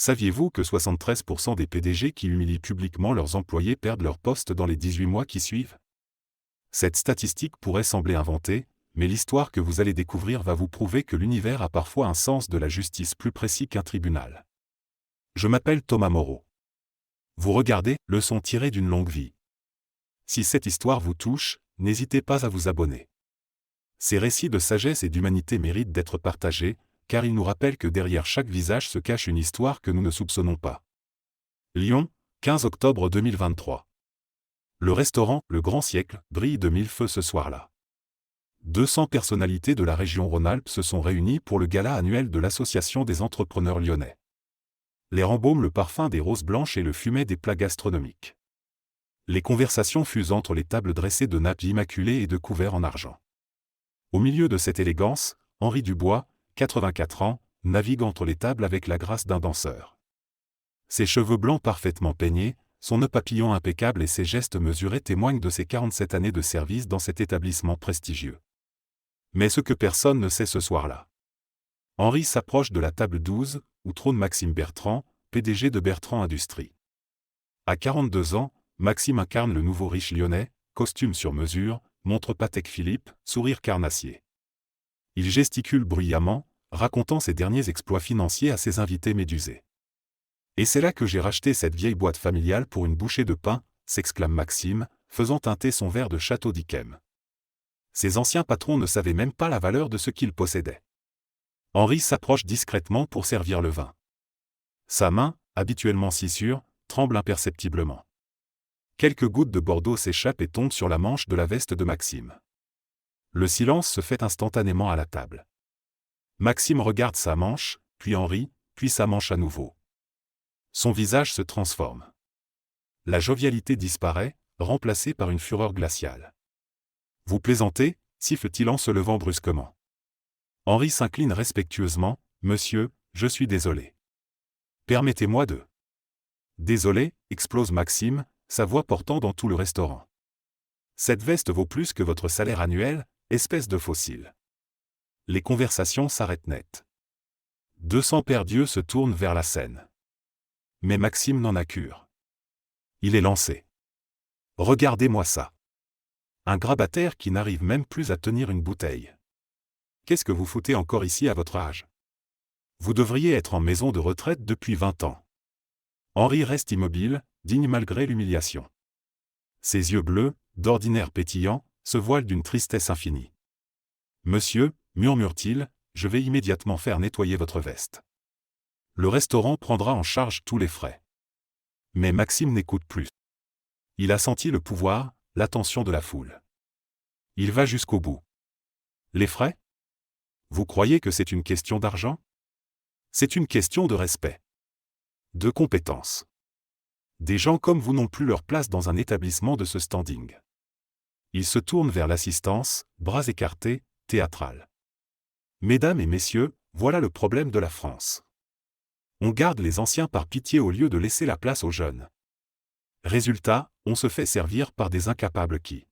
Saviez-vous que 73% des PDG qui humilient publiquement leurs employés perdent leur poste dans les 18 mois qui suivent? Cette statistique pourrait sembler inventée, mais l'histoire que vous allez découvrir va vous prouver que l'univers a parfois un sens de la justice plus précis qu'un tribunal. Je m'appelle Thomas Moreau. Vous regardez Leçon tirée d'une longue vie. Si cette histoire vous touche, n'hésitez pas à vous abonner. Ces récits de sagesse et d'humanité méritent d'être partagés, car ils nous rappellent que derrière chaque visage se cache une histoire que nous ne soupçonnons pas. Lyon, 15 octobre 2023. Le restaurant Le Grand Siècle brille de mille feux ce soir-là. 200 personnalités de la région Rhône-Alpes se sont réunies pour le gala annuel de l'Association des entrepreneurs lyonnais. L'air embaume le parfum des roses blanches et le fumet des plats gastronomiques. Les conversations fusent entre les tables dressées de nappes immaculées et de couverts en argent. Au milieu de cette élégance, Henri Dubois, 84 ans, navigue entre les tables avec la grâce d'un danseur. Ses cheveux blancs parfaitement peignés, son nœud papillon impeccable et ses gestes mesurés témoignent de ses 47 années de service dans cet établissement prestigieux. Mais ce que personne ne sait ce soir-là. Henri s'approche de la table 12, où trône Maxime Bertrand, PDG de Bertrand Industries. À 42 ans, Maxime incarne le nouveau riche lyonnais, costume sur mesure, montre Patek Philippe, sourire carnassier. Il gesticule bruyamment, racontant ses derniers exploits financiers à ses invités médusés. « Et c'est là que j'ai racheté cette vieille boîte familiale pour une bouchée de pain », s'exclame Maxime, faisant teinter son verre de Château d'Yquem. Ses anciens patrons ne savaient même pas la valeur de ce qu'ils possédaient. Henri s'approche discrètement pour servir le vin. Sa main, habituellement si sûre, tremble imperceptiblement. Quelques gouttes de Bordeaux s'échappent et tombent sur la manche de la veste de Maxime. Le silence se fait instantanément à la table. Maxime regarde sa manche, puis Henri, puis sa manche à nouveau. Son visage se transforme. La jovialité disparaît, remplacée par une fureur glaciale. « Vous plaisantez » siffle-t-il en se levant brusquement. Henri s'incline respectueusement. « Monsieur, je suis désolé. Permettez-moi de... » « Désolé » explose Maxime, sa voix portant dans tout le restaurant. « Cette veste vaut plus que votre salaire annuel, espèce de fossile. » Les conversations s'arrêtent net. 200 paires d'yeux se tournent vers la scène. Mais Maxime n'en a cure. Il est lancé. « Regardez-moi ça. Un grabataire qui n'arrive même plus à tenir une bouteille. Qu'est-ce que vous foutez encore ici à votre âge? Vous devriez être en maison de retraite depuis 20 ans. » Henri reste immobile, digne malgré l'humiliation. Ses yeux bleus, d'ordinaire pétillants, se voilent d'une tristesse infinie. « Monsieur, » murmure-t-il, « je vais immédiatement faire nettoyer votre veste. Le restaurant prendra en charge tous les frais. » Mais Maxime n'écoute plus. Il a senti le pouvoir, l'attention de la foule. Il va jusqu'au bout. « Les frais? Vous croyez que c'est une question d'argent? C'est une question de respect. De compétence. Des gens comme vous n'ont plus leur place dans un établissement de ce standing. » Il se tourne vers l'assistance, bras écartés, théâtral. « Mesdames et messieurs, voilà le problème de la France. On garde les anciens par pitié au lieu de laisser la place aux jeunes. Résultat, on se fait servir par des incapables qui... »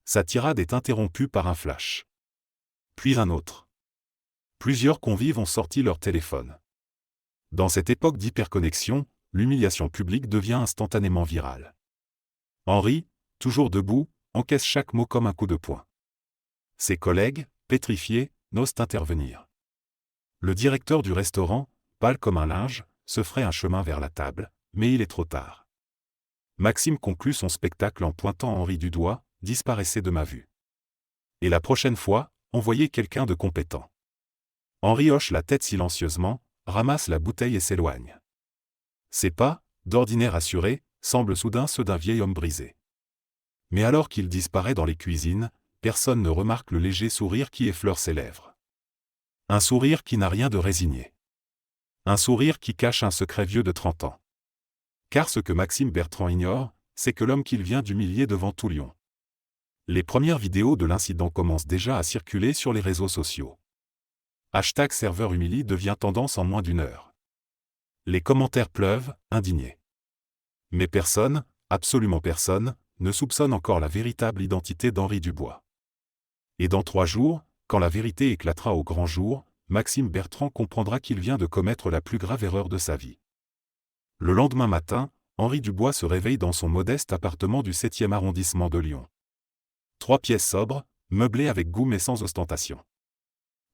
Sa tirade est interrompue par un flash. Puis un autre. Plusieurs convives ont sorti leur téléphone. Dans cette époque d'hyperconnexion, l'humiliation publique devient instantanément virale. Henri, toujours debout, encaisse chaque mot comme un coup de poing. Ses collègues, pétrifiés, n'osent intervenir. Le directeur du restaurant, pâle comme un linge, se ferait un chemin vers la table, mais il est trop tard. Maxime conclut son spectacle en pointant Henri du doigt, « Disparaissez de ma vue. Et la prochaine fois, envoyez quelqu'un de compétent. » Henri hoche la tête silencieusement, ramasse la bouteille et s'éloigne. Ses pas, d'ordinaire assurés, semblent soudain ceux d'un vieil homme brisé. Mais alors qu'il disparaît dans les cuisines, personne ne remarque le léger sourire qui effleure ses lèvres. Un sourire qui n'a rien de résigné. Un sourire qui cache un secret vieux de 30 ans. Car ce que Maxime Bertrand ignore, c'est que l'homme qu'il vient d'humilier devant tout Lyon. Les premières vidéos de l'incident commencent déjà à circuler sur les réseaux sociaux. #serveur humilie devient tendance en moins d'une heure. Les commentaires pleuvent, indignés. Mais personne, absolument personne, ne soupçonne encore la véritable identité d'Henri Dubois. Et dans 3 jours, quand la vérité éclatera au grand jour, Maxime Bertrand comprendra qu'il vient de commettre la plus grave erreur de sa vie. Le lendemain matin, Henri Dubois se réveille dans son modeste appartement du 7e arrondissement de Lyon. 3 pièces sobres, meublées avec goût mais sans ostentation.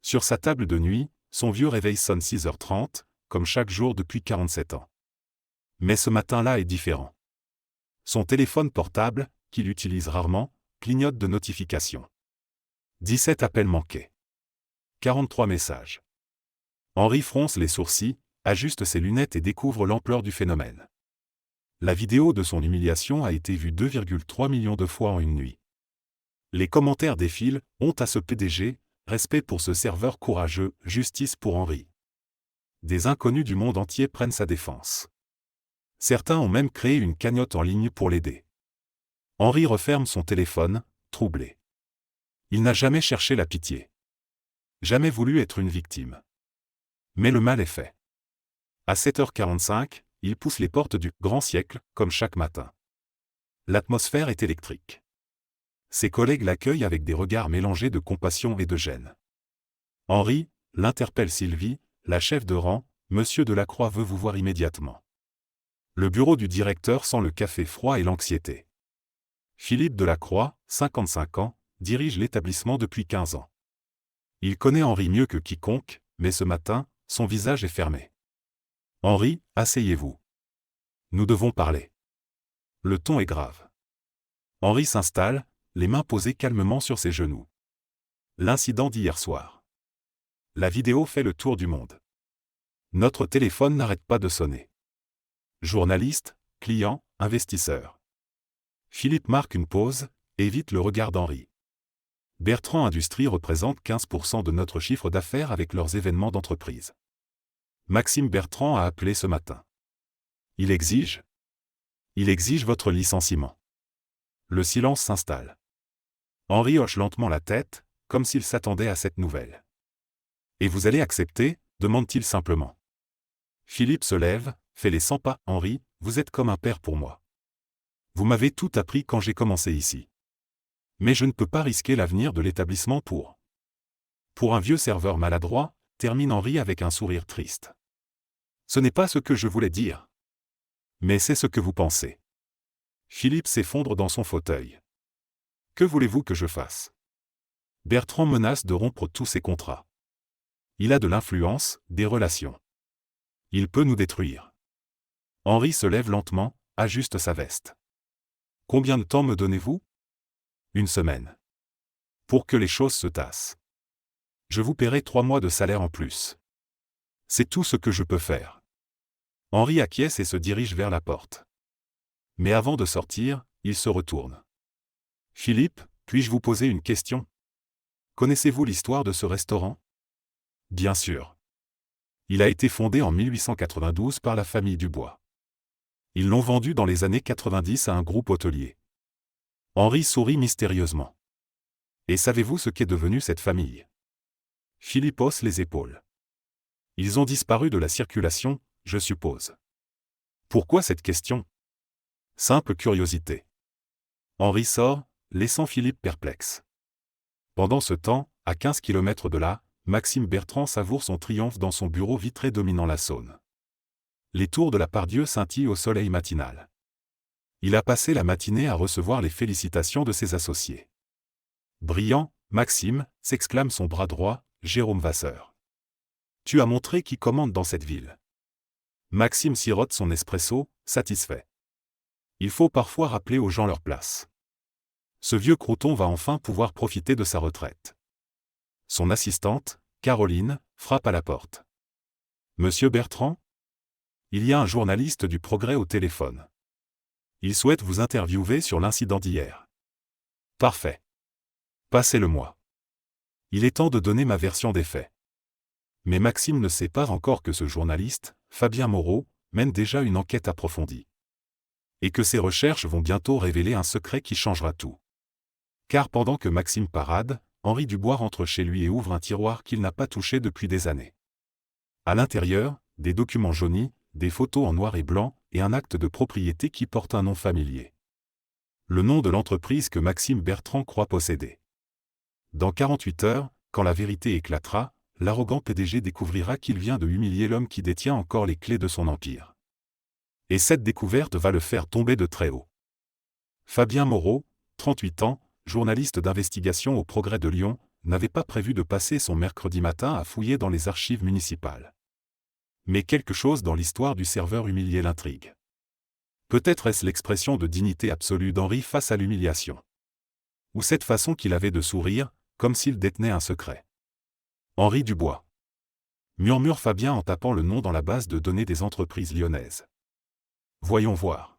Sur sa table de nuit, son vieux réveil sonne 6h30, comme chaque jour depuis 47 ans. Mais ce matin-là est différent. Son téléphone portable, qu'il utilise rarement, clignote de notifications. 17 appels manqués. 43 messages. Henri fronce les sourcils, ajuste ses lunettes et découvre l'ampleur du phénomène. La vidéo de son humiliation a été vue 2,3 millions de fois en une nuit. Les commentaires défilent, honte à ce PDG, respect pour ce serveur courageux, justice pour Henri. Des inconnus du monde entier prennent sa défense. Certains ont même créé une cagnotte en ligne pour l'aider. Henri referme son téléphone, troublé. Il n'a jamais cherché la pitié. Jamais voulu être une victime. Mais le mal est fait. À 7h45, il pousse les portes du « Grand Siècle », comme chaque matin. L'atmosphère est électrique. Ses collègues l'accueillent avec des regards mélangés de compassion et de gêne. Henri, l'interpelle Sylvie, la chef de rang, « Monsieur Delacroix veut vous voir immédiatement ». Le bureau du directeur sent le café froid et l'anxiété. Philippe Delacroix, 55 ans, dirige l'établissement depuis 15 ans. Il connaît Henri mieux que quiconque, mais ce matin, son visage est fermé. « Henri, asseyez-vous. Nous devons parler. » Le ton est grave. Henri s'installe, les mains posées calmement sur ses genoux. L'incident d'hier soir. La vidéo fait le tour du monde. Notre téléphone n'arrête pas de sonner. Journaliste, client, investisseur. Philippe marque une pause, évite le regard d'Henri. Bertrand Industries représente 15% de notre chiffre d'affaires avec leurs événements d'entreprise. Maxime Bertrand a appelé ce matin. Il exige votre licenciement. Le silence s'installe. Henri hoche lentement la tête, comme s'il s'attendait à cette nouvelle. « Et vous allez accepter ?» demande-t-il simplement. Philippe se lève, fait les 100 pas. « Henri, vous êtes comme un père pour moi. Vous m'avez tout appris quand j'ai commencé ici. Mais je ne peux pas risquer l'avenir de l'établissement pour un vieux serveur maladroit », termine Henri avec un sourire triste. « Ce n'est pas ce que je voulais dire. Mais c'est ce que vous pensez. » Philippe s'effondre dans son fauteuil. « Que voulez-vous que je fasse ?» Bertrand menace de rompre tous ses contrats. Il a de l'influence, des relations. Il peut nous détruire. Henri se lève lentement, ajuste sa veste. « Combien de temps me donnez-vous ? » « 1 semaine. Pour que les choses se tassent. Je vous paierai 3 mois de salaire en plus. C'est tout ce que je peux faire. » Henri acquiesce et se dirige vers la porte. Mais avant de sortir, il se retourne. « Philippe, puis-je vous poser une question ? Connaissez-vous l'histoire de ce restaurant ? » « Bien sûr. Il a été fondé en 1892 par la famille Dubois. Ils l'ont vendu dans les années 90 à un groupe hôtelier. » Henri sourit mystérieusement. « Et savez-vous ce qu'est devenue cette famille ?» Philippe hausse les épaules. « Ils ont disparu de la circulation, je suppose. » Pourquoi cette question ? Simple curiosité. Henri sort, laissant Philippe perplexe. Pendant ce temps, à 15 km de là, Maxime Bertrand savoure son triomphe dans son bureau vitré dominant la Saône. Les tours de la Part-Dieu scintillent au soleil matinal. Il a passé la matinée à recevoir les félicitations de ses associés. « Brillant, Maxime !» s'exclame son bras droit, Jérôme Vasseur. « Tu as montré qui commande dans cette ville. » Maxime sirote son espresso, satisfait. Il faut parfois rappeler aux gens leur place. Ce vieux crouton va enfin pouvoir profiter de sa retraite. Son assistante, Caroline, frappe à la porte. « Monsieur Bertrand ? Il y a un journaliste du Progrès au téléphone. Il souhaite vous interviewer sur l'incident d'hier. » « Parfait. Passez-le-moi. Il est temps de donner ma version des faits. » Mais Maxime ne sait pas encore que ce journaliste, Fabien Moreau, mène déjà une enquête approfondie. Et que ses recherches vont bientôt révéler un secret qui changera tout. Car pendant que Maxime parade, Henri Dubois rentre chez lui et ouvre un tiroir qu'il n'a pas touché depuis des années. À l'intérieur, des documents jaunis, des photos en noir et blanc, et un acte de propriété qui porte un nom familier. Le nom de l'entreprise que Maxime Bertrand croit posséder. Dans 48 heures, quand la vérité éclatera, l'arrogant PDG découvrira qu'il vient de humilier l'homme qui détient encore les clés de son empire. Et cette découverte va le faire tomber de très haut. Fabien Moreau, 38 ans, journaliste d'investigation au Progrès de Lyon, n'avait pas prévu de passer son mercredi matin à fouiller dans les archives municipales. Mais quelque chose dans l'histoire du serveur humilié l'intrigue. Peut-être est-ce l'expression de dignité absolue d'Henri face à l'humiliation. Ou cette façon qu'il avait de sourire, comme s'il détenait un secret. Henri Dubois. Murmure Fabien en tapant le nom dans la base de données des entreprises lyonnaises. Voyons voir.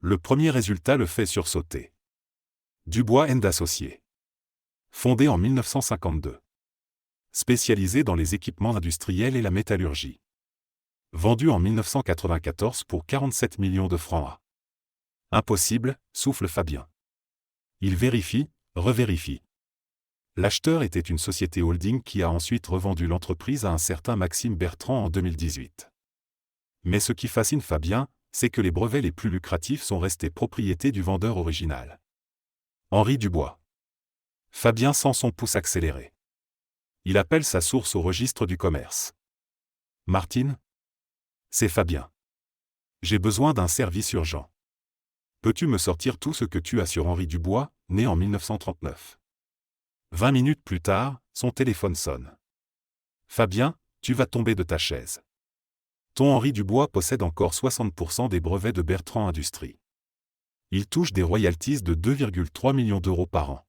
Le premier résultat le fait sursauter. Dubois & Associés. Fondé en 1952. Spécialisé dans les équipements industriels et la métallurgie. Vendu en 1994 pour 47 millions de francs. Impossible, souffle Fabien. Il vérifie, revérifie. L'acheteur était une société holding qui a ensuite revendu l'entreprise à un certain Maxime Bertrand en 2018. Mais ce qui fascine Fabien, c'est que les brevets les plus lucratifs sont restés propriété du vendeur original. Henri Dubois. Fabien sent son pouce accélérer. Il appelle sa source au registre du commerce. Martine ? C'est Fabien. J'ai besoin d'un service urgent. Peux-tu me sortir tout ce que tu as sur Henri Dubois, né en 1939 ? 20 minutes plus tard, son téléphone sonne. Fabien, tu vas tomber de ta chaise. Ton Henri Dubois possède encore 60% des brevets de Bertrand Industries. Il touche des royalties de 2,3 millions d'euros par an.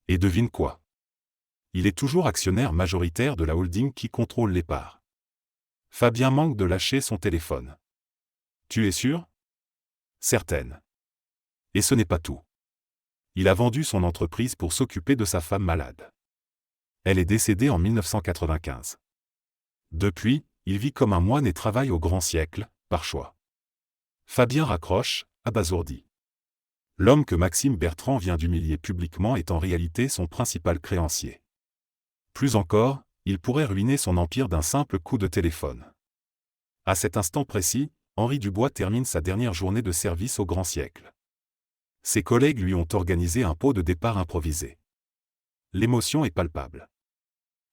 Et devine quoi ? Il est toujours actionnaire majoritaire de la holding qui contrôle les parts. Fabien manque de lâcher son téléphone. Tu es sûr ? Certaine. Et ce n'est pas tout. Il a vendu son entreprise pour s'occuper de sa femme malade. Elle est décédée en 1995. Depuis, il vit comme un moine et travaille au grand siècle, par choix. Fabien raccroche, abasourdi. L'homme que Maxime Bertrand vient d'humilier publiquement est en réalité son principal créancier. Plus encore, il pourrait ruiner son empire d'un simple coup de téléphone. À cet instant précis, Henri Dubois termine sa dernière journée de service au grand siècle. Ses collègues lui ont organisé un pot de départ improvisé. L'émotion est palpable.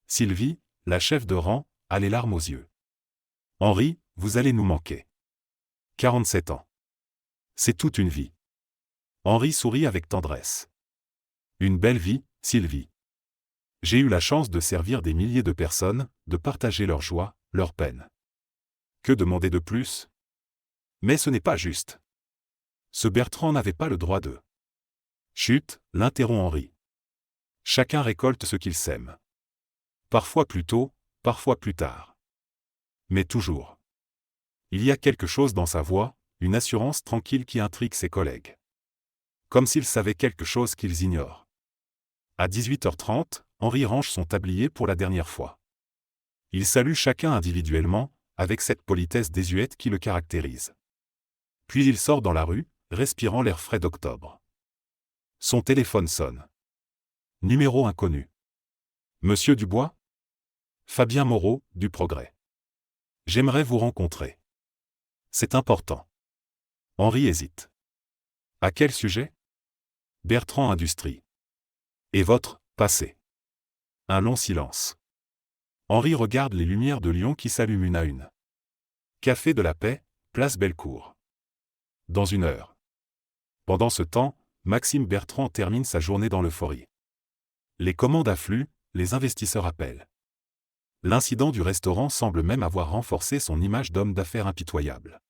Sylvie, la chef de rang, a les larmes aux yeux. Henri, vous allez nous manquer. 47 ans. C'est toute une vie. Henri sourit avec tendresse. Une belle vie, Sylvie. J'ai eu la chance de servir des milliers de personnes, de partager leur joie, leur peine. Que demander de plus ? Mais ce n'est pas juste. Ce Bertrand n'avait pas le droit de... Chut, l'interrompt Henri. Chacun récolte ce qu'il sème. Parfois plus tôt, parfois plus tard. Mais toujours. Il y a quelque chose dans sa voix, une assurance tranquille qui intrigue ses collègues. Comme s'ils savaient quelque chose qu'ils ignorent. À 18h30, Henri range son tablier pour la dernière fois. Il salue chacun individuellement, avec cette politesse désuète qui le caractérise. Puis il sort dans la rue, respirant l'air frais d'octobre. Son téléphone sonne. Numéro inconnu. Monsieur Dubois ? Fabien Moreau, du Progrès. J'aimerais vous rencontrer. C'est important. Henri hésite. À quel sujet ? Bertrand Industries. Et votre passé ? Un long silence. Henri regarde les lumières de Lyon qui s'allument une à une. Café de la Paix, place Bellecour. Dans 1 heure. Pendant ce temps, Maxime Bertrand termine sa journée dans l'euphorie. Les commandes affluent, les investisseurs appellent. L'incident du restaurant semble même avoir renforcé son image d'homme d'affaires impitoyable.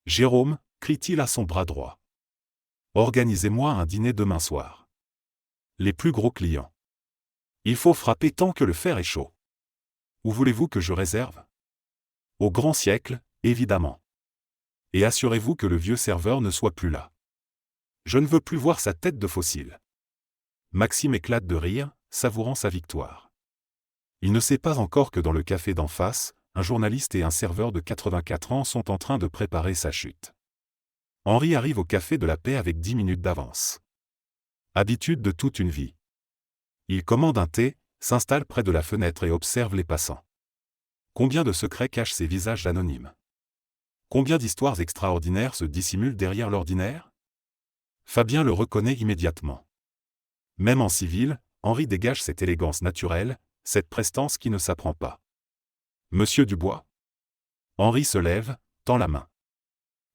Jérôme, crie-t-il à son bras droit. Organisez-moi un dîner demain soir. Les plus gros clients. Il faut frapper tant que le fer est chaud. Où voulez-vous que je réserve ? Au grand siècle, évidemment. Et assurez-vous que le vieux serveur ne soit plus là. Je ne veux plus voir sa tête de fossile. Maxime éclate de rire, savourant sa victoire. Il ne sait pas encore que dans le café d'en face, un journaliste et un serveur de 84 ans sont en train de préparer sa chute. Henri arrive au café de la Paix avec 10 minutes d'avance. Habitude de toute une vie. Il commande un thé, s'installe près de la fenêtre et observe les passants. Combien de secrets cachent ces visages anonymes ? Combien d'histoires extraordinaires se dissimulent derrière l'ordinaire ? Fabien le reconnaît immédiatement. Même en civil, Henri dégage cette élégance naturelle, cette prestance qui ne s'apprend pas. Monsieur Dubois. Henri se lève, tend la main.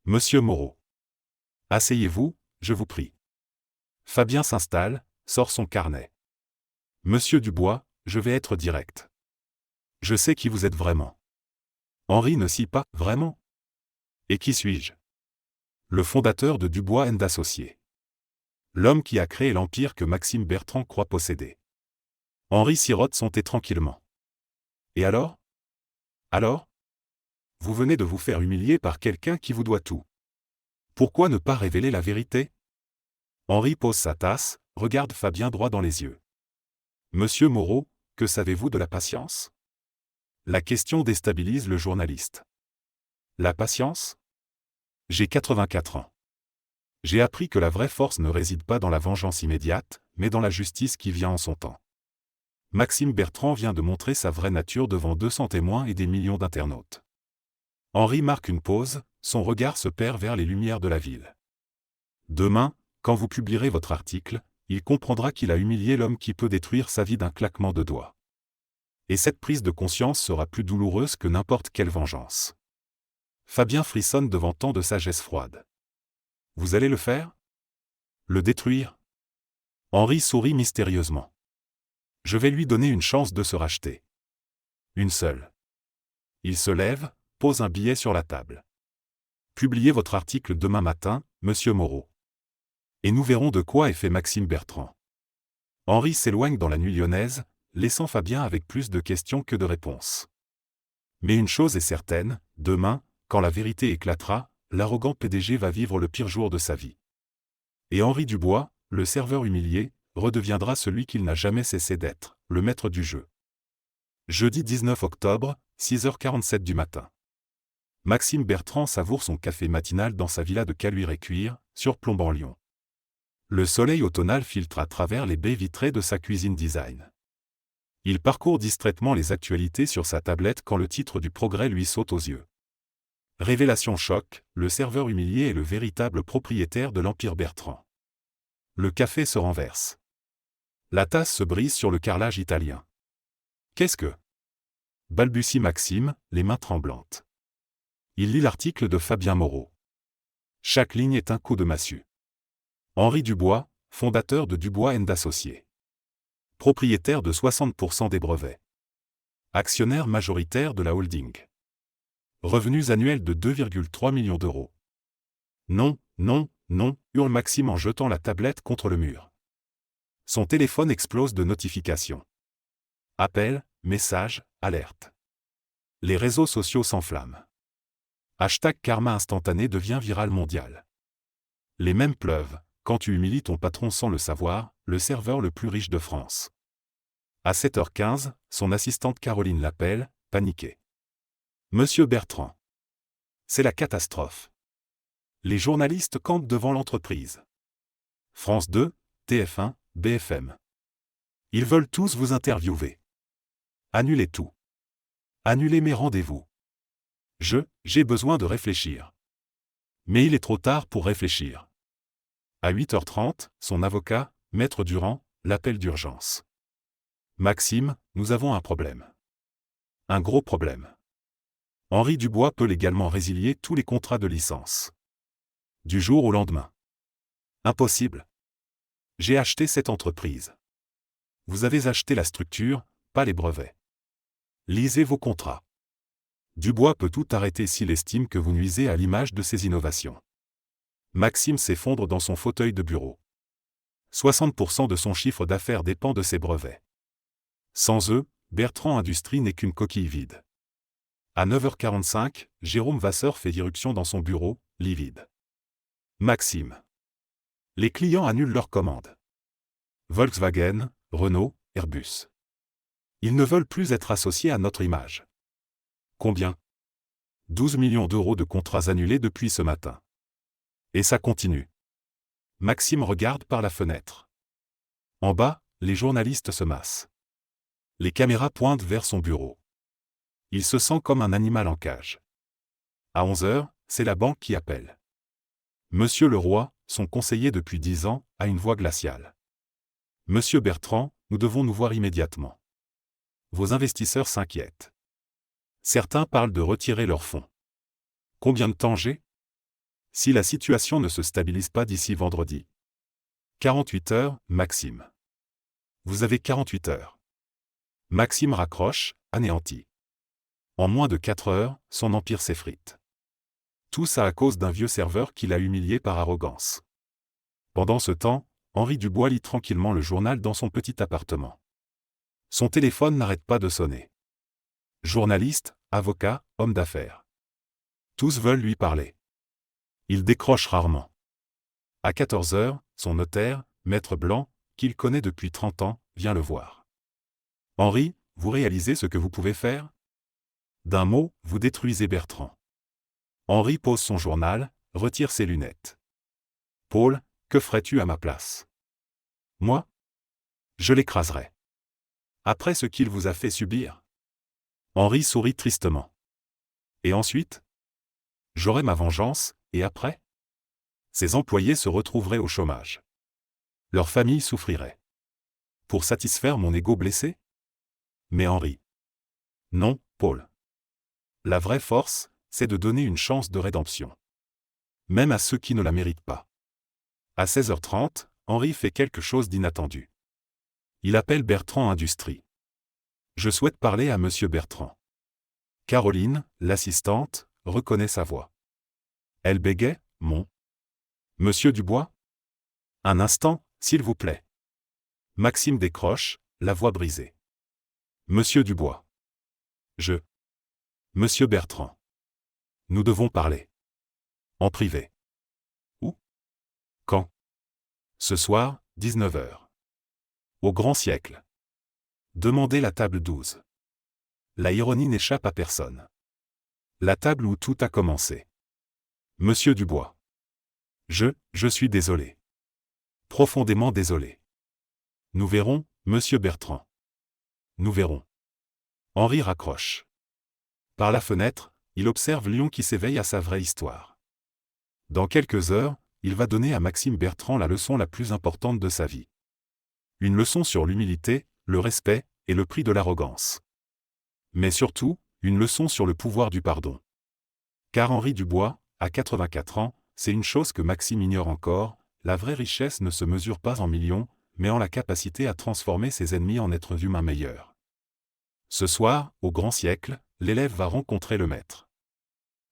Monsieur Moreau. Asseyez-vous, je vous prie. Fabien s'installe, sort son carnet. Monsieur Dubois, je vais être direct. Je sais qui vous êtes vraiment. Henri ne scie pas, vraiment. Et qui suis-je? Le fondateur de Dubois & Associés. L'homme qui a créé l'empire que Maxime Bertrand croit posséder. Henri sirote son thé tranquillement. Et alors? Alors? Vous venez de vous faire humilier par quelqu'un qui vous doit tout. Pourquoi ne pas révéler la vérité? Henri pose sa tasse, regarde Fabien droit dans les yeux. Monsieur Moreau, que savez-vous de la patience? La question déstabilise le journaliste. La patience? J'ai 84 ans. J'ai appris que la vraie force ne réside pas dans la vengeance immédiate, mais dans la justice qui vient en son temps. Maxime Bertrand vient de montrer sa vraie nature devant 200 témoins et des millions d'internautes. Henri marque une pause, son regard se perd vers les lumières de la ville. Demain, quand vous publierez votre article, il comprendra qu'il a humilié l'homme qui peut détruire sa vie d'un claquement de doigts. Et cette prise de conscience sera plus douloureuse que n'importe quelle vengeance. Fabien frissonne devant tant de sagesse froide. Vous allez le faire? Le détruire? Henri sourit mystérieusement. Je vais lui donner une chance de se racheter. Une seule. Il se lève, pose un billet sur la table. Publiez votre article demain matin, monsieur Moreau. Et nous verrons de quoi est fait Maxime Bertrand. Henri s'éloigne dans la nuit lyonnaise, laissant Fabien avec plus de questions que de réponses. Mais une chose est certaine, demain, quand la vérité éclatera, l'arrogant PDG va vivre le pire jour de sa vie. Et Henri Dubois, le serveur humilié, redeviendra celui qu'il n'a jamais cessé d'être, le maître du jeu. Jeudi 19 octobre, 6h47 du matin. Maxime Bertrand savoure son café matinal dans sa villa de Caluire-et-Cuire, surplombant Lyon. Le soleil automnal filtre à travers les baies vitrées de sa cuisine design. Il parcourt distraitement les actualités sur sa tablette quand le titre du Progrès lui saute aux yeux. Révélation choc, le serveur humilié est le véritable propriétaire de l'Empire Bertrand. Le café se renverse. La tasse se brise sur le carrelage italien. Qu'est-ce que? Balbutie Maxime, les mains tremblantes. Il lit l'article de Fabien Moreau. Chaque ligne est un coup de massue. Henri Dubois, fondateur de Dubois & Associés. Propriétaire de 60% des brevets. Actionnaire majoritaire de la holding. Revenus annuels de 2,3 millions d'euros. Non, non, non, hurle Maxime en jetant la tablette contre le mur. Son téléphone explose de notifications. Appels, messages, alertes. Les réseaux sociaux s'enflamment. Hashtag karma instantané devient viral mondial. Les mêmes pleuvent, quand tu humilies ton patron sans le savoir, le serveur le plus riche de France. À 7h15, son assistante Caroline l'appelle, paniquée. Monsieur Bertrand. C'est la catastrophe. Les journalistes campent devant l'entreprise. France 2, TF1, BFM. Ils veulent tous vous interviewer. Annulez tout. Annulez mes rendez-vous. J'ai besoin de réfléchir. Mais il est trop tard pour réfléchir. À 8h30, son avocat, Maître Durand, l'appelle d'urgence. Maxime, nous avons un problème. Un gros problème. Henri Dubois peut légalement résilier tous les contrats de licence. Du jour au lendemain. Impossible. J'ai acheté cette entreprise. Vous avez acheté la structure, pas les brevets. Lisez vos contrats. Dubois peut tout arrêter s'il estime que vous nuisez à l'image de ses innovations. Maxime s'effondre dans son fauteuil de bureau. 60% de son chiffre d'affaires dépend de ses brevets. Sans eux, Bertrand Industries n'est qu'une coquille vide. À 9h45, Jérôme Vasseur fait irruption dans son bureau, livide. Maxime. Les clients annulent leurs commandes. Volkswagen, Renault, Airbus. Ils ne veulent plus être associés à notre image. Combien? 12 millions d'euros de contrats annulés depuis ce matin. Et ça continue. Maxime regarde par la fenêtre. En bas, les journalistes se massent. Les caméras pointent vers son bureau. Il se sent comme un animal en cage. À 11h, c'est la banque qui appelle. Monsieur Leroy, son conseiller depuis 10 ans, a une voix glaciale. Monsieur Bertrand, nous devons nous voir immédiatement. vos investisseurs s'inquiètent. Certains parlent de retirer leurs fonds. Combien de temps j'ai? Si la situation ne se stabilise pas d'ici vendredi. 48 heures, Maxime. Vous avez 48 heures. Maxime raccroche, anéanti. En moins de 4 heures, son empire s'effrite. Tout ça à cause d'un vieux serveur qui l'a humilié par arrogance. Pendant ce temps, Henri Dubois lit tranquillement le journal dans son petit appartement. Son téléphone n'arrête pas de sonner. Journaliste, avocat, homme d'affaires. Tous veulent lui parler. Il décroche rarement. À 14 heures, son notaire, Maître Blanc, qu'il connaît depuis 30 ans, vient le voir. Henri, vous réalisez ce que vous pouvez faire? D'un mot, vous détruisez Bertrand. Henri pose son journal, retire ses lunettes. Paul, que ferais-tu à ma place? Moi? Je l'écraserais. Après ce qu'il vous a fait subir? Henri sourit tristement. Et ensuite? J'aurais ma vengeance, et après? Ses employés se retrouveraient au chômage. Leur famille souffrirait. Pour satisfaire mon ego blessé? Mais Henri. Non, Paul. La vraie force, c'est de donner une chance de rédemption. Même à ceux qui ne la méritent pas. À 16h30, Henri fait quelque chose d'inattendu. Il appelle Bertrand Industrie. Je souhaite parler à Monsieur Bertrand. Caroline, l'assistante, reconnaît sa voix. Elle bégaye, mon. Monsieur Dubois? Un instant, s'il vous plaît. Maxime décroche, la voix brisée. Monsieur Dubois. Monsieur Bertrand. Nous devons parler. En privé. Où? Quand? Ce soir, 19h. Au grand siècle. Demandez la table 12. La ironie n'échappe à personne. La table où tout a commencé. Monsieur Dubois. Je suis désolé. Profondément désolé. Nous verrons, Monsieur Bertrand. Nous verrons. Henri raccroche. Par la fenêtre, il observe Lyon qui s'éveille à sa vraie histoire. Dans quelques heures, il va donner à Maxime Bertrand la leçon la plus importante de sa vie. Une leçon sur l'humilité, le respect et le prix de l'arrogance. Mais surtout, une leçon sur le pouvoir du pardon. Car Henri Dubois, à 84 ans, c'est une chose que Maxime ignore encore, la vraie richesse ne se mesure pas en millions, mais en la capacité à transformer ses ennemis en êtres humains meilleurs. Ce soir, au grand siècle, l'élève va rencontrer le maître.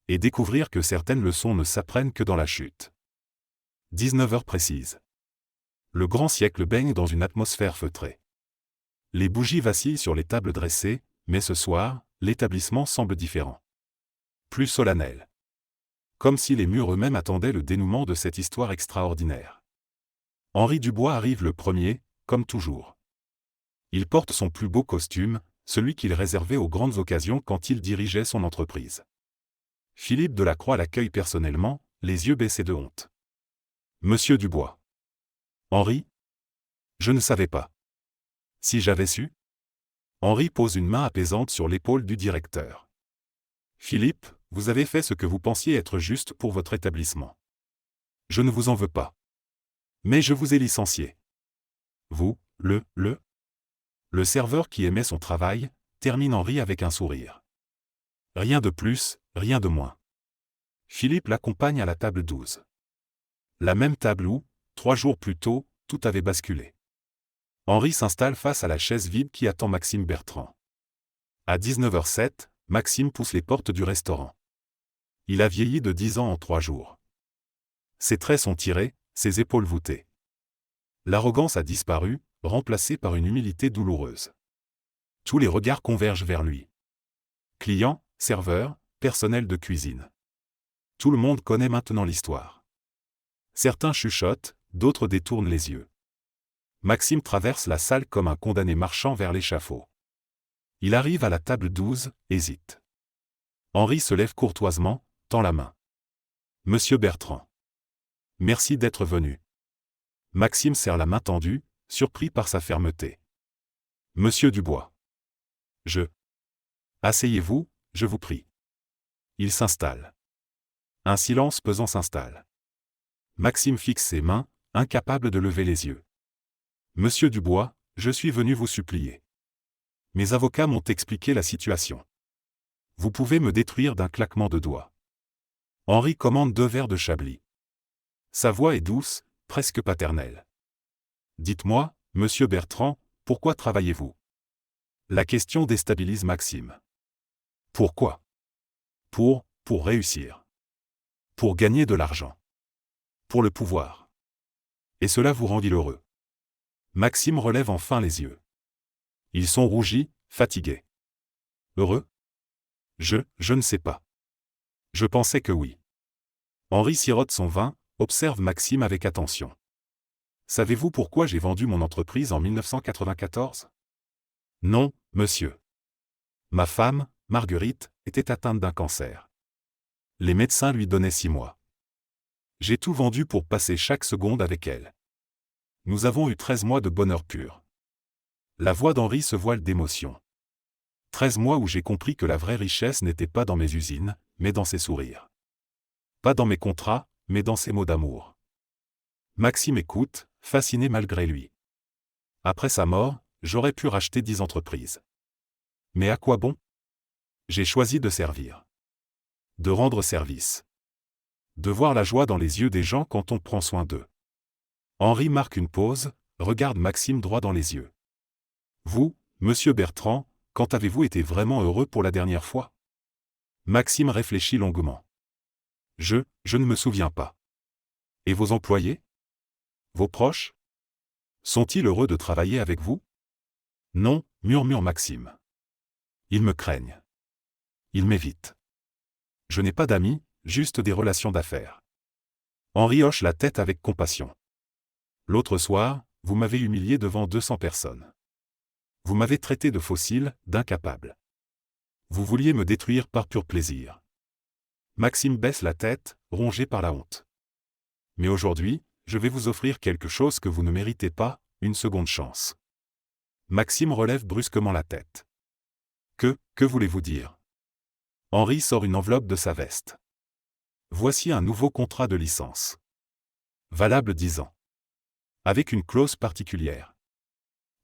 Et découvrir que certaines leçons ne s'apprennent que dans la chute. 19h précise. Le grand siècle baigne dans une atmosphère feutrée. Les bougies vacillent sur les tables dressées, mais ce soir, l'établissement semble différent. Plus solennel. Comme si les murs eux-mêmes attendaient le dénouement de cette histoire extraordinaire. Henri Dubois arrive le premier, comme toujours. Il porte son plus beau costume, celui qu'il réservait aux grandes occasions quand il dirigeait son entreprise. Philippe Delacroix l'accueille personnellement, les yeux baissés de honte. Monsieur Dubois. Henri? Je ne savais pas. Si j'avais su? Henri pose une main apaisante sur l'épaule du directeur. Philippe, vous avez fait ce que vous pensiez être juste pour votre établissement. Je ne vous en veux pas. Mais je vous ai licencié. Vous, le serveur qui aimait son travail, termine Henri avec un sourire. Rien de plus, rien de moins. Philippe l'accompagne à la table 12. La même table où, 3 jours plus tôt, tout avait basculé. Henri s'installe face à la chaise vide qui attend Maxime Bertrand. À 19h07, Maxime pousse les portes du restaurant. Il a vieilli de 10 ans en 3 jours. Ses traits sont tirés, ses épaules voûtées. L'arrogance a disparu, remplacée par une humilité douloureuse. Tous les regards convergent vers lui. Clients, serveurs, personnel de cuisine. Tout le monde connaît maintenant l'histoire. Certains chuchotent, d'autres détournent les yeux. Maxime traverse la salle comme un condamné marchant vers l'échafaud. Il arrive à la table 12, hésite. Henri se lève courtoisement, tend la main. Monsieur Bertrand. Merci d'être venu. Maxime serre la main tendue, surpris par sa fermeté. Monsieur Dubois. Asseyez-vous, je vous prie. Il s'installe. Un silence pesant s'installe. Maxime fixe ses mains, incapable de lever les yeux. Monsieur Dubois, je suis venu vous supplier. Mes avocats m'ont expliqué la situation. Vous pouvez me détruire d'un claquement de doigts. Henri commande 2 verres de Chablis. Sa voix est douce, presque paternelle. Dites-moi, monsieur Bertrand, pourquoi travaillez-vous? La question déstabilise Maxime. Pourquoi? Pour réussir. Pour gagner de l'argent. Pour le pouvoir. Et cela vous rend-il heureux? Maxime relève enfin les yeux. Ils sont rougis, fatigués. Heureux? Je ne sais pas. Je pensais que oui. Henri sirote son vin, observe Maxime avec attention. Savez-vous pourquoi j'ai vendu mon entreprise en 1994? Non, monsieur. Ma femme, Marguerite, était atteinte d'un cancer. Les médecins lui donnaient 6 mois. J'ai tout vendu pour passer chaque seconde avec elle. Nous avons eu 13 mois de bonheur pur. La voix d'Henri se voile d'émotion. 13 mois où j'ai compris que la vraie richesse n'était pas dans mes usines, mais dans ses sourires. Pas dans mes contrats, mais dans ses mots d'amour. Maxime écoute, fasciné malgré lui. Après sa mort, j'aurais pu racheter 10 entreprises. Mais à quoi bon? J'ai choisi de servir. De rendre service. De voir la joie dans les yeux des gens quand on prend soin d'eux. Henri marque une pause, regarde Maxime droit dans les yeux. Vous, monsieur Bertrand, quand avez-vous été vraiment heureux pour la dernière fois? Maxime réfléchit longuement. Je ne me souviens pas. Et vos employés? Vos proches? Sont-ils heureux de travailler avec vous? Non, murmure Maxime. Ils me craignent. Ils m'évitent. Je n'ai pas d'amis, juste des relations d'affaires. Henri hoche la tête avec compassion. L'autre soir, vous m'avez humilié devant 200 personnes. Vous m'avez traité de fossile, d'incapable. Vous vouliez me détruire par pur plaisir. Maxime baisse la tête, rongé par la honte. Mais aujourd'hui, je vais vous offrir quelque chose que vous ne méritez pas, une seconde chance. Maxime relève brusquement la tête. Que voulez-vous dire? Henri sort une enveloppe de sa veste. Voici un nouveau contrat de licence. Valable 10 ans. Avec une clause particulière.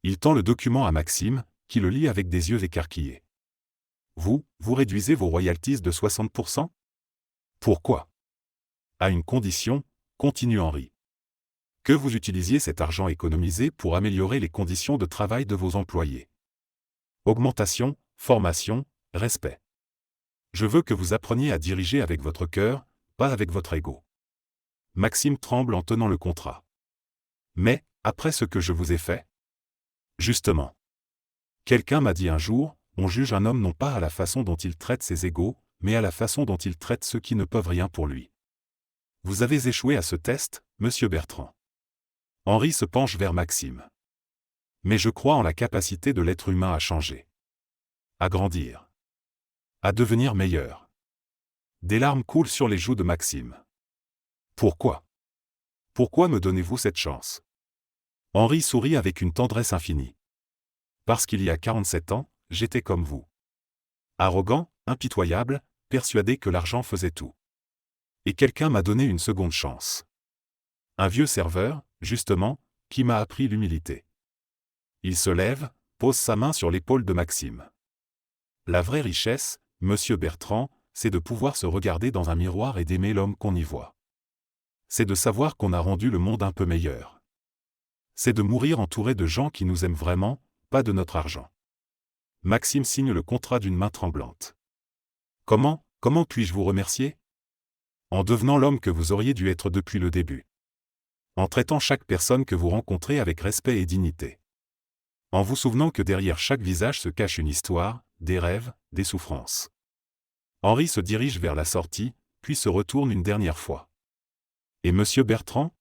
Il tend le document à Maxime, qui le lit avec des yeux écarquillés. Vous réduisez vos royalties de 60%? Pourquoi? À une condition, continue Henri. Que vous utilisiez cet argent économisé pour améliorer les conditions de travail de vos employés. Augmentation, formation, respect. Je veux que vous appreniez à diriger avec votre cœur, pas avec votre ego. Maxime tremble en tenant le contrat. Mais, après ce que je vous ai fait? Justement. Quelqu'un m'a dit un jour, on juge un homme non pas à la façon dont il traite ses égaux, mais à la façon dont il traite ceux qui ne peuvent rien pour lui. Vous avez échoué à ce test, monsieur Bertrand. Henri se penche vers Maxime. Mais je crois en la capacité de l'être humain à changer. À grandir. À devenir meilleur. Des larmes coulent sur les joues de Maxime. Pourquoi? Pourquoi me donnez-vous cette chance? Henri sourit avec une tendresse infinie. Parce qu'il y a 47 ans, j'étais comme vous. Arrogant, impitoyable, persuadé que l'argent faisait tout. Et quelqu'un m'a donné une seconde chance. Un vieux serveur, justement, qui m'a appris l'humilité. Il se lève, pose sa main sur l'épaule de Maxime. La vraie richesse, monsieur Bertrand, c'est de pouvoir se regarder dans un miroir et d'aimer l'homme qu'on y voit. C'est de savoir qu'on a rendu le monde un peu meilleur. C'est de mourir entouré de gens qui nous aiment vraiment, pas de notre argent. Maxime signe le contrat d'une main tremblante. Comment puis-je vous remercier? En devenant l'homme que vous auriez dû être depuis le début. En traitant chaque personne que vous rencontrez avec respect et dignité. En vous souvenant que derrière chaque visage se cache une histoire, des rêves, des souffrances. Henri se dirige vers la sortie, puis se retourne une dernière fois. Et monsieur Bertrand?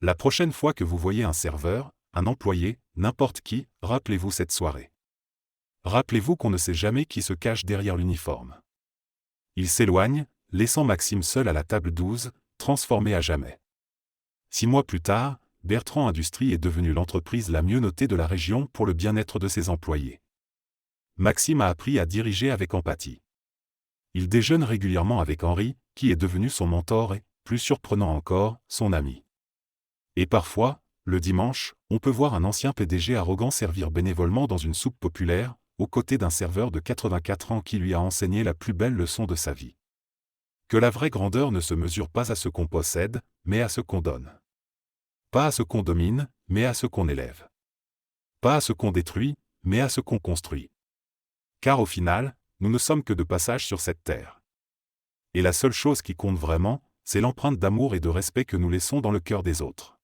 La prochaine fois que vous voyez un serveur, un employé, n'importe qui, rappelez-vous cette soirée. Rappelez-vous qu'on ne sait jamais qui se cache derrière l'uniforme. Il s'éloigne, laissant Maxime seul à la table 12, transformé à jamais. 6 mois plus tard, Bertrand Industries est devenue l'entreprise la mieux notée de la région pour le bien-être de ses employés. Maxime a appris à diriger avec empathie. Il déjeune régulièrement avec Henri, qui est devenu son mentor et, plus surprenant encore, son ami. Et parfois, Le dimanche, on peut voir un ancien PDG arrogant servir bénévolement dans une soupe populaire, aux côtés d'un serveur de 84 ans qui lui a enseigné la plus belle leçon de sa vie. Que la vraie grandeur ne se mesure pas à ce qu'on possède, mais à ce qu'on donne. Pas à ce qu'on domine, mais à ce qu'on élève. Pas à ce qu'on détruit, mais à ce qu'on construit. Car au final, nous ne sommes que de passage sur cette terre. Et la seule chose qui compte vraiment, c'est l'empreinte d'amour et de respect que nous laissons dans le cœur des autres.